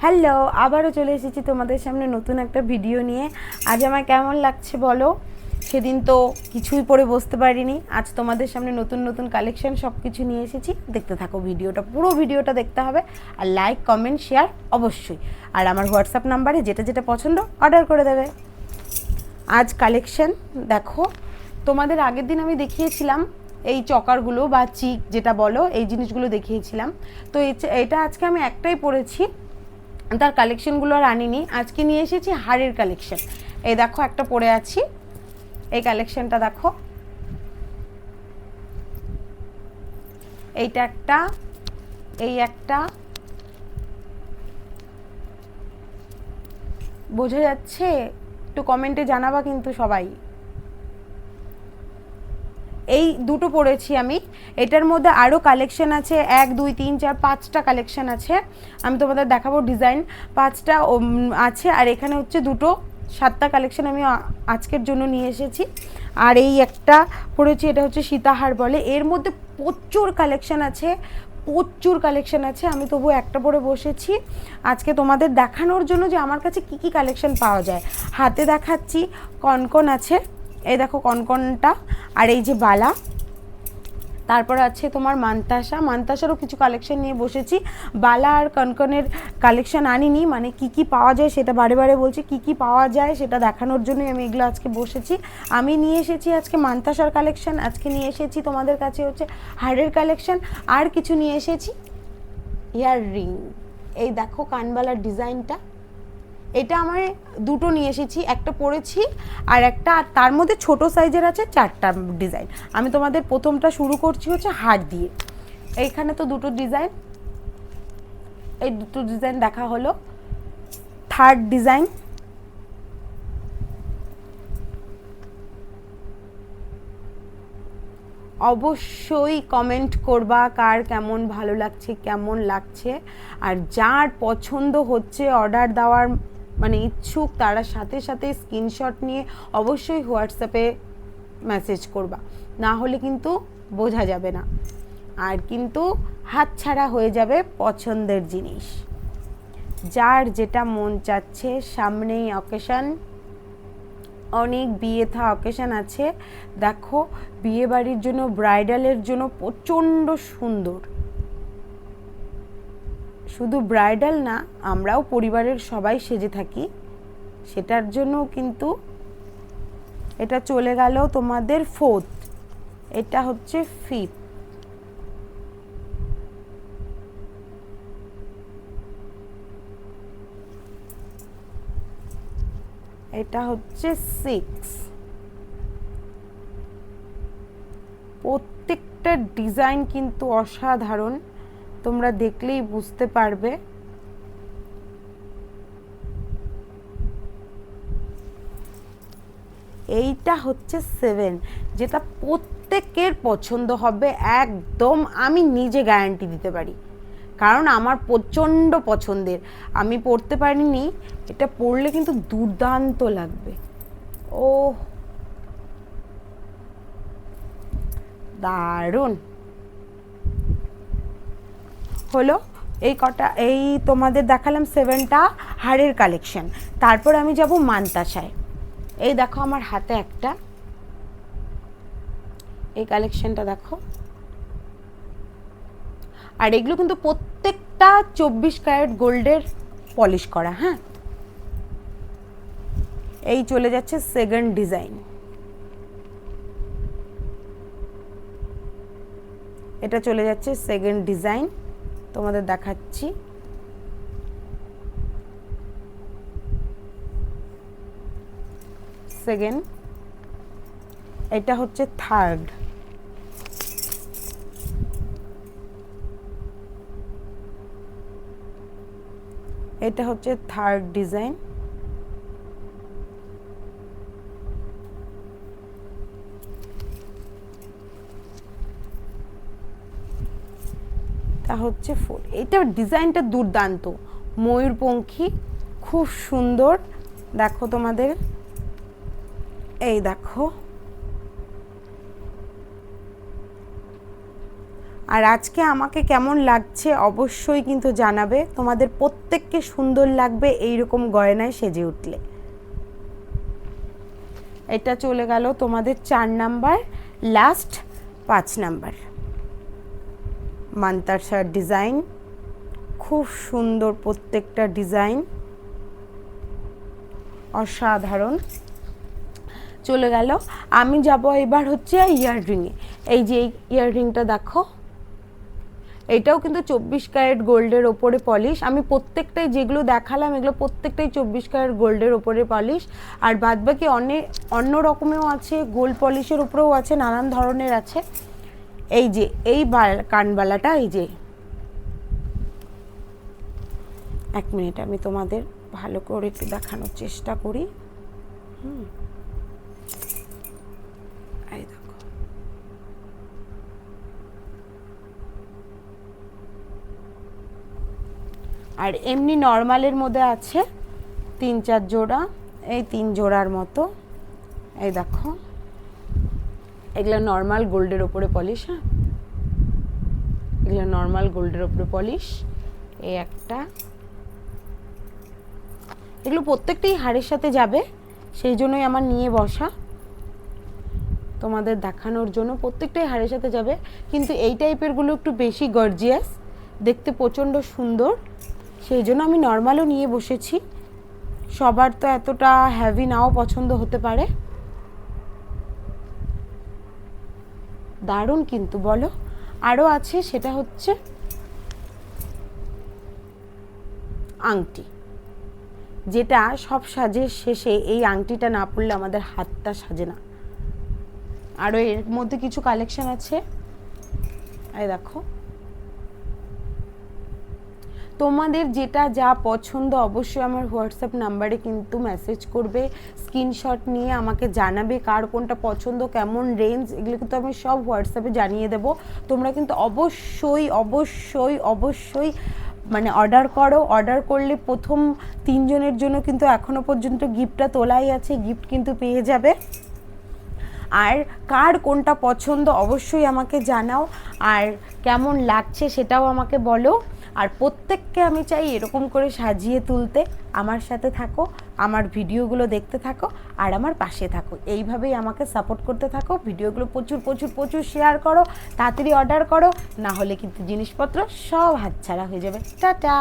Hello, আবারও চলে এসেছি তোমাদের সামনে নতুন একটা ভিডিও নিয়ে। আজ আমার কেমন লাগছে বলো? সেদিন তো কিছুই পরে বসতে পারিনি, আজ তোমাদের সামনে নতুন নতুন কালেকশন সব কিছু নিয়ে এসেছি। দেখতে থাকো ভিডিওটা, পুরো ভিডিওটা দেখতে হবে, আর লাইক কমেন্ট শেয়ার অবশ্যই। আর আমার হোয়াটসঅ্যাপ নাম্বারে যেটা যেটা পছন্দ অর্ডার করে দেবে। আজ কালেকশন দেখো, তোমাদের আগের দিন আমি দেখিয়েছিলাম এই চকারগুলো বা চিক যেটা বলো, এই জিনিসগুলো দেখিয়েছিলাম। তো এটা আজকে আমি একটাই পরেছি, তার কালেকশনগুলো আর আনিনি। আজকে নিয়ে এসেছি হারের কালেকশন। এই দেখো একটা পরে আছি, এই কালেকশনটা দেখো, এইটা একটা, এই একটা, বোঝা যাচ্ছে? একটু কমেন্টে জানাবা কিন্তু সবাই। এই দুটো পরেছি আমি। এটার মধ্যে আরও কালেকশন আছে, 1 2 3 4 5টা কালেকশন আছে। আমি তোমাদের দেখাবো ডিজাইন, 5টা আছে। আর এখানে হচ্ছে দুটো, 7টা কালেকশন আমি আজকের জন্য নিয়ে এসেছি। আর এই একটা পরেছি, এটা হচ্ছে সীতাহার বলে। এর মধ্যে প্রচুর কালেকশন আছে, প্রচুর কালেকশন আছে। আমি তবু একটা পরে বসেছি আজকে তোমাদের দেখানোর জন্য যে আমার কাছে কি কি কালেকশন পাওয়া যায়। হাতে দেখাচ্ছি, কনকন আছে, এই দেখো কনকনটা, আর এই যে বালা। তারপর আছে তোমার মান্তাসারও কিছু কালেকশন নিয়ে বসেছি। বালা আর কনকনের কালেকশন আনিনি, মানে কি কি পাওয়া যায় সেটা বারে বারে বলছি, কি কি পাওয়া যায় সেটা দেখানোর জন্যই আমি এগুলো আজকে বসেছি। আমি নিয়ে এসেছি আজকে মান্তাসার কালেকশন, আজকে নিয়ে এসেছি তোমাদের কাছে হচ্ছে হারের কালেকশন, আর কিছু নিয়ে এসেছি ইয়ার রিং। এই দেখো কানবালার ডিজাইনটা, এটা আমার দুটো নিয়ে এসেছি, একটা পরেছি আর একটা, তার মধ্যে ছোট সাইজের আছে 4টা ডিজাইন। আমি তোমাদের প্রথমটা শুরু করছি হচ্ছে হার দিয়ে। এইখানে তো দুটো ডিজাইন, এই দুটো ডিজাইন দেখা হলো। থার্ড ডিজাইন, অবশ্যই কমেন্ট করবা কার কেমন ভালো লাগছে, কেমন লাগছে। আর যার পছন্দ হচ্ছে অর্ডার দেওয়ার মানে ইচ্ছুক, তারা সাথে সাথে স্ক্রিনশট নিয়ে অবশ্যই হোয়াটসঅ্যাপে মেসেজ করবা, না হলে কিন্তু বোঝা যাবে না, আর কিন্তু হাতছাড়া হয়ে যাবে পছন্দের জিনিস। যার যেটা মন চাচ্ছে, সামনেই অকেশন, অনেক বিয়ে থা অকেশন আছে। দেখো বিয়ে বাড়ির জন্য, ব্রাইডালের জন্য প্রচণ্ড সুন্দর। শুধু ব্রাইডাল না, আমরাও পরিবারের সবাই সেজে থাকি, সেটার জন্য কিন্তু এটা চলে গেল তোমাদের 4th, এটা হচ্ছে 5th, এটা হচ্ছে 6। প্রত্যেকটা ডিজাইন কিন্তু অসাধারণ, তোমরা দেখলেই বুঝতে পারবে। এইটা হচ্ছে 7, যেটা প্রত্যেকের পছন্দ হবে একদম, আমি নিজে গ্যারান্টি দিতে পারি, কারণ আমার প্রচণ্ড পছন্দের। আমি পরতে পারিনি, এটা পরলে কিন্তু দুর্দান্ত লাগবে। ও দারুণ হলো। এই কটা, এই তোমাদের দেখালাম 7টা হারের কালেকশন। তারপর আমি যাব মান্তাসায়। এই দেখো আমার হাতে একটা, এই কালেকশনটা দেখো। আর এগুলো কিন্তু প্রত্যেকটা 24 ক্যারেট গোল্ডের পলিশ করা। হ্যাঁ, এই চলে যাচ্ছে সেকেন্ড ডিজাইন, এটা চলে যাচ্ছে সেকেন্ড ডিজাইন, তোমাদের দেখাচ্ছি। সেকেন্ড, এটা হচ্ছে থার্ড, এটা হচ্ছে থার্ড ডিজাইন, এটা হচ্ছে 4। এটা ডিজাইনটা দুর্দান্ত, ময়ূরপঙ্খী, খুব সুন্দর। দেখো তোমাদের, এই দেখো আর আজকে আমাকে কেমন লাগছে অবশ্যই কিন্তু জানাবে। তোমাদের প্রত্যেককে সুন্দর লাগবে এইরকম গয়নায় সেজে উঠলে। এটা চলে গেল তোমাদের 4 নাম্বার, লাস্ট 5 নাম্বার। মান্তাসার ডিজাইন, খুব সুন্দর প্রত্যেকটা ডিজাইন, অসাধারণ। চলে গেল। আমি যাব এবার হচ্ছে ইয়াররিংয়ে। এই যে ইয়াররিংটা দেখো, এটাও কিন্তু 24 ক্যারেট গোল্ডের ওপরে পলিশ। আমি প্রত্যেকটাই যেগুলো দেখালাম এগুলো প্রত্যেকটাই 24 ক্যারেট গোল্ডের ওপরে পলিশ। আর বাদবাকি অন্য রকমেও আছে, গোল্ড পলিশের উপরেও আছে, নানান ধরনের আছে। এই যে এই কানবালাটা, এই যে 1 মিনিট আমি তোমাদের ভালো করে একটু দেখানোর চেষ্টা করি। এই দেখো, আর এমনি নর্মালের মধ্যে আছে 3-4 জোড়া, এই 3 জোড়ার মতো। এই দেখো, এগুলো নর্মাল গোল্ডের ওপরে পলিশ। হ্যাঁ, এগুলো নর্মাল গোল্ডের ওপরে পলিশ। এই একটা, এগুলো প্রত্যেকটাই হাড়ের সাথে যাবে, সেই জন্যই আমার নিয়ে বসা তোমাদের দেখানোর জন্য। প্রত্যেকটাই হাড়ের সাথে যাবে, কিন্তু এই টাইপেরগুলো একটু বেশি গর্জিয়াস, দেখতে প্রচণ্ড সুন্দর, সেই জন্য আমি নর্মালও নিয়ে বসেছি। সবার তো এতটা হেভি নাও পছন্দ হতে পারে। দারুণ কিন্তু, বলো। আরও আছে, সেটা হচ্ছে আংটি, যেটা সব সাজের শেষে এই আংটিটা না পরলে আমাদের হাতটা সাজে না। আরও এর মধ্যে কিছু কালেকশন আছে, এই দেখো। তোমাদের যেটা যা পছন্দ অবশ্যই আমার হোয়াটসঅ্যাপ নাম্বারে কিন্তু মেসেজ করবে, স্ক্রিনশট নিয়ে আমাকে জানাবে কার কোনটা পছন্দ, কেমন রেঞ্জ, এগুলো কিন্তু আমি সব হোয়াটসঅ্যাপে জানিয়ে দেব। তোমরা কিন্তু অবশ্যই অবশ্যই অবশ্যই মানে অর্ডার করো। অর্ডার করলে প্রথম 3 জনের জন্য কিন্তু এখনও পর্যন্ত গিফটটা তোলাই আছে, গিফট কিন্তু পেয়ে যাবে। আর কার কোনটা পছন্দ অবশ্যই আমাকে জানাও, আর কেমন লাগছে সেটাও আমাকে বলো। আর প্রত্যেককে আমি চাই এরকম করে সাজিয়ে তুলতে। আমার সাথে থাকো, আমার ভিডিওগুলো দেখতে থাকো, আর আমার পাশে থাকো। এইভাবেই আমাকে সাপোর্ট করতে থাকো। ভিডিওগুলো প্রচুর প্রচুর প্রচুর শেয়ার করো, তাড়াতাড়ি অর্ডার করো, না হলে কিন্তু জিনিসপত্র সব হাতছাড়া হয়ে যাবে। টাটা।